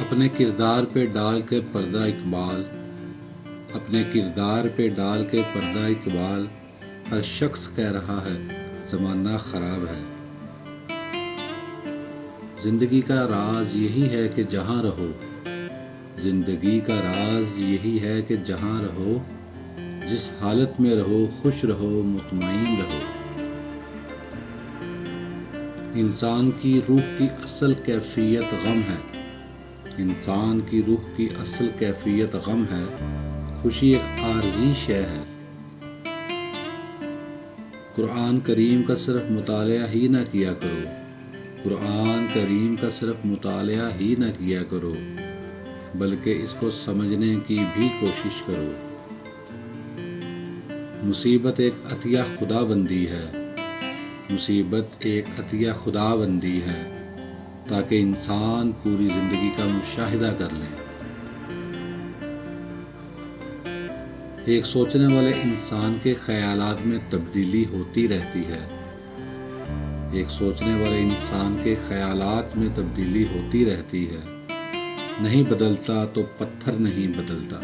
اپنے کردار پہ ڈال کے پردہ اقبال، اپنے کردار پہ ڈال کے پردہ اقبال، ہر شخص کہہ رہا ہے زمانہ خراب ہے۔ زندگی کا راز یہی ہے کہ جہاں رہو، زندگی کا راز یہی ہے کہ جہاں رہو، جس حالت میں رہو خوش رہو مطمئن رہو۔ انسان کی روح کی اصل کیفیت غم ہے، انسان کی روح کی اصل کیفیت غم ہے، خوشی ایک عارضی شے ہے۔ قرآن کریم کا صرف مطالعہ ہی نہ کیا کرو، قرآن کریم کا صرف مطالعہ ہی نہ کیا کرو، بلکہ اس کو سمجھنے کی بھی کوشش کرو۔ مصیبت ایک عطیہ خدا بندی ہے، مصیبت ایک عطیہ خدا بندی ہے، تاکہ انسان پوری زندگی کا مشاہدہ کر لے۔ ایک سوچنے والے انسان کے خیالات میں تبدیلی ہوتی رہتی ہے، ایک سوچنے والے انسان کے خیالات میں تبدیلی ہوتی رہتی ہے، نہیں بدلتا تو پتھر نہیں بدلتا۔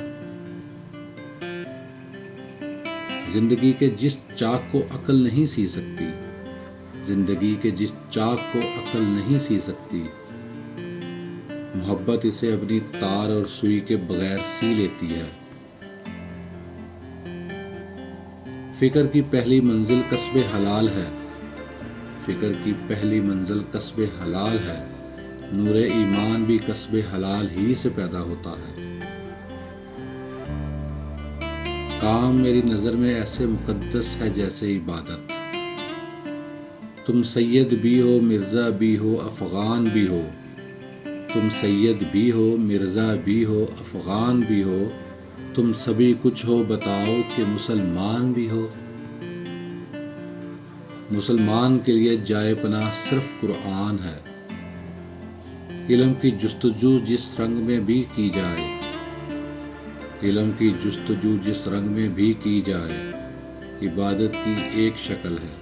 زندگی کے جس چاک کو عقل نہیں سی سکتی، زندگی کے جس چاک کو عقل نہیں سی سکتی، محبت اسے اپنی تار اور سوئی کے بغیر سی لیتی ہے۔ فکر کی پہلی منزل کسب حلال ہے، فکر کی پہلی منزل کسب حلال ہے، نور ایمان بھی کسب حلال ہی سے پیدا ہوتا ہے۔ کام میری نظر میں ایسے مقدس ہے جیسے عبادت، تم سید بھی ہو مرزا بھی ہو افغان بھی ہو، تم سید بھی ہو مرزا بھی ہو افغان بھی ہو، تم سبھی کچھ ہو بتاؤ کہ مسلمان بھی ہو۔ مسلمان کے لیے جائے پناہ صرف قرآن ہے۔ علم کی جستجو جس رنگ میں بھی کی جائے، علم کی جستجو جس رنگ میں بھی کی جائے، عبادت کی ایک شکل ہے۔